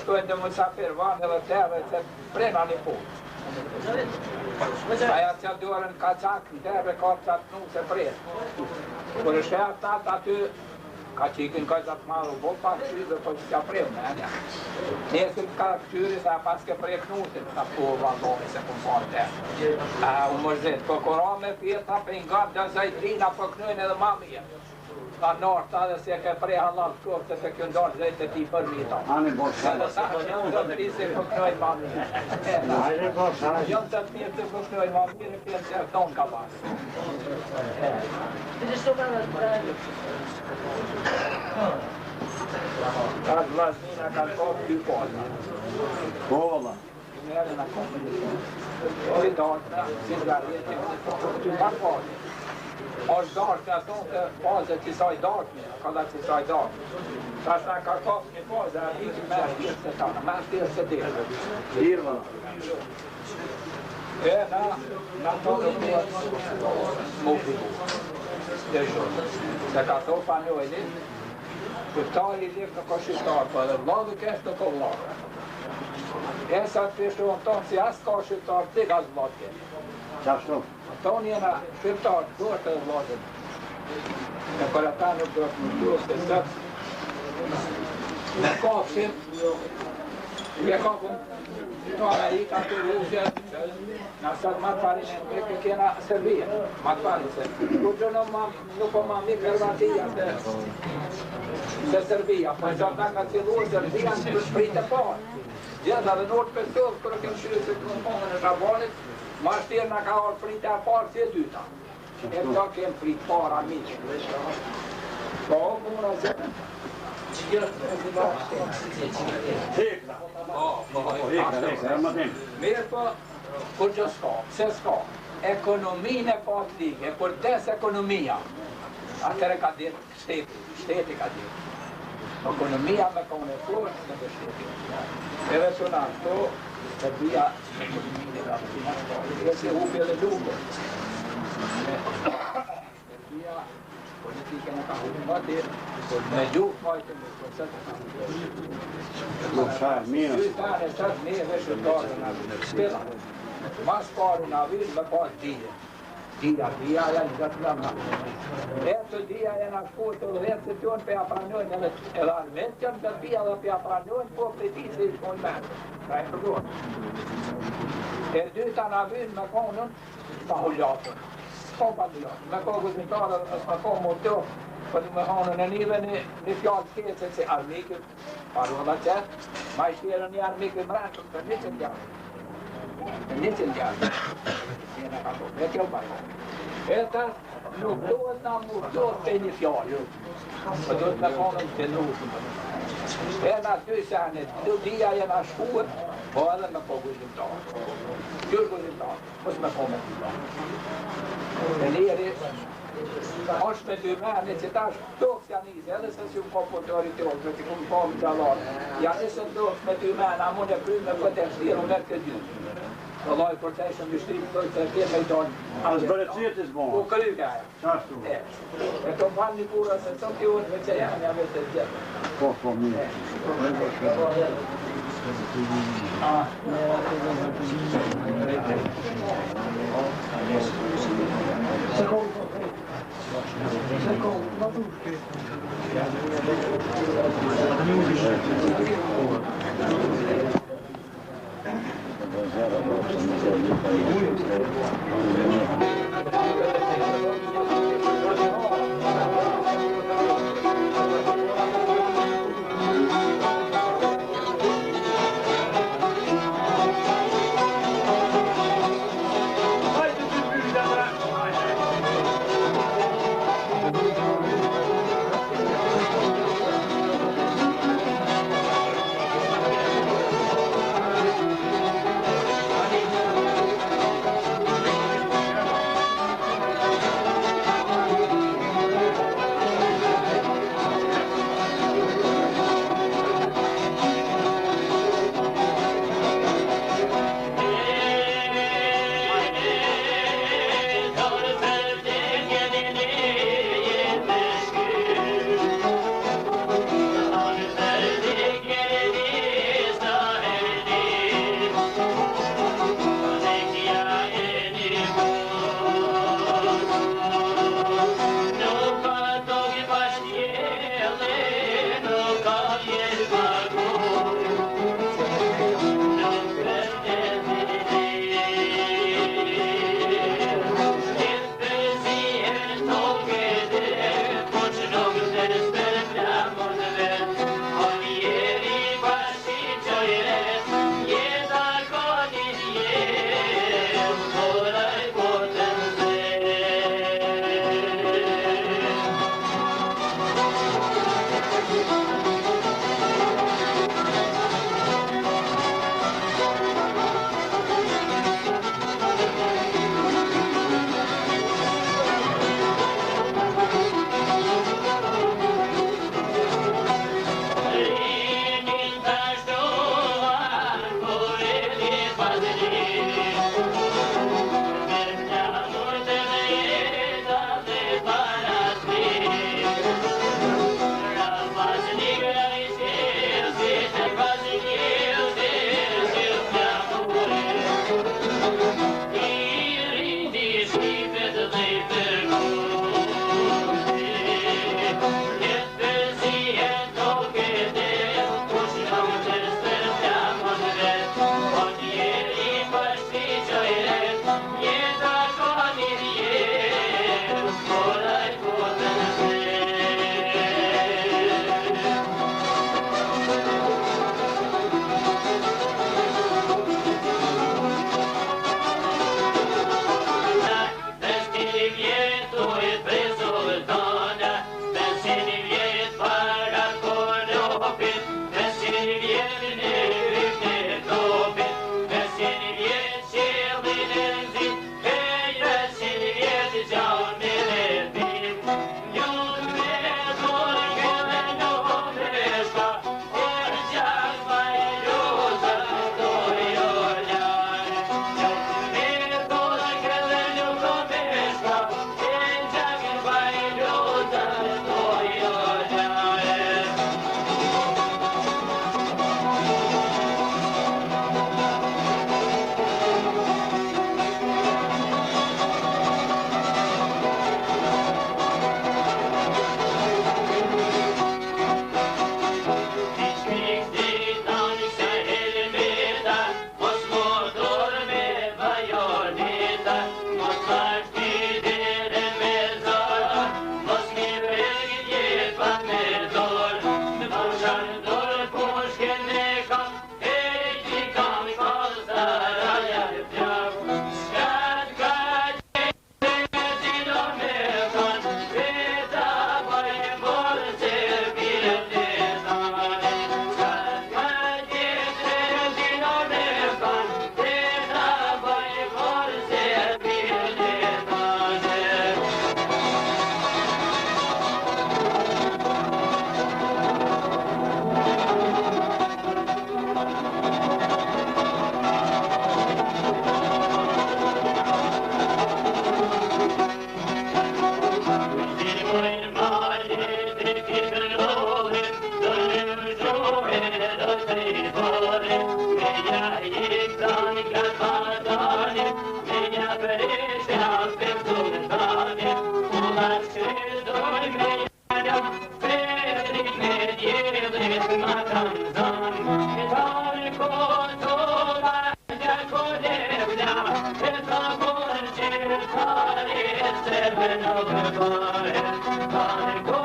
shkojnë dhe musafir vanë edhe tërë se prena një punë. Aja që duarën ka qakë në tërë ka qatë nuk se prejtë. Kër është e atat aty, ka qikin ka qatë marë bo pa qyre, po që ka prejtë me një. Nesër ka qyri sa pas ke prejtë nusin, sa po valdoni se këm parë tërë. U mërzit, po kora me pjeta për nga dhe zajtrina po knujnë edhe mami jetë. Ka nërë ta dhe se ke prej halal shkofë të kjo ndonë zëjtë ti për vita. Ani bosa. Edhe sa që në të të rrisë për knojnë mami. Ani bosa. Jënë të të mirë të për knojnë mami, në pjenë që e tonë ka pasë. Ka të vlasnina ka të kohë dy poza. Po, valla. Nërë në kohë një kohë. Si dartë, si dharjetë, ty parë pozë. është dartë në tonë të pozët që saj dartë një, ka da që saj dartë. Ta shna ka kopë një pozë, a një që me shtirë se tanë, me shtirë se dirë. Dirë, valla. E na tonë të më figu. Dhe shumë. Se ka to pa njojni, shqiptari lirë në ko shqiptarë, po edhe vladë kështë në ko vladë. E sa të pishtohën tonë si asë ka shqiptarë, të ka vladë kështë. Qashtu? Tonë jena shqiptarë, duhet të vladën. E për ata nuk duhet më duhet të sëtë. Në kapësim, je kapëm në Amerika të Rusje, në sëtë matë parin e në kena Serbia, matë parin se. Kur që nuk po ma mi Kërvatia se Serbia, po e që ta ka cilu Serbia në shprit e parë. Gjenda dhe nërë të pesovë, kërë kemë shirë se të nëmponën e Shabanit, ma shtirë nga ka orë prit e parë si e dyta. E përta kemë prit para miqë. Po, muna zemë. Hekta. Mirë po, kur që s'ka, se s'ka, ekonominë e patlige, kur des ekonomia, atëre ka dirë shteti ka dirë. Ekonomia me kone e florë në të shteti. Edhe që në ato, të bia ekonominë e rapinë, e se upe dhe lupe. Të bia politike në ka humë më dirë, me gjukë majtë në koncetë ka humë. Nuk shajë, mirë. Qytane qëtë një dhe shëtare në spila. Mas paru në avinë me pas dhije. Dhija janë gjëtë në më. E të dhija janë ashkur të dhe të tjonë për apranojnë edhe armentën të dhija dhe për apranojnë po për ti se i shkojnë menë. Ka e përgojnë. E dyta në avinë me konën pa hullotën. Po pa hullotën. Me kohë gëzmitarë është me kohë motorë. Për me honën e nive një fjallë kjecën se armikët, parola qëtë, ma i shtirën një armikët mërënqën për 100 djarë. Për 100 djarë. E kjo bajë. E ta nuk duhet na murdohet për një fjallë. Për duhet me honën të nusën. E na dy senit, dy dhja jena shkuët, po edhe me po guzimtarë. Kjur guzimtarë, mos me po me guzimtarë. E njeri, është me dy mene që ta është tokës janë izë, edhe se si u po pëtëri të orë, që ku më po më gjallarë. Janë isë tokës me dy mene, a mund e prymë me këtë e shtirë, unë e këtë dy. Vëllaj, për të ishëm një shtirë, për të kje me i tonë. A në zbërë qëtës bon? U këry kaja. Qashtu? E të më fanë një kura, se të kjo unë me që janë, ja vetë e gjithë. Po, mirë. Go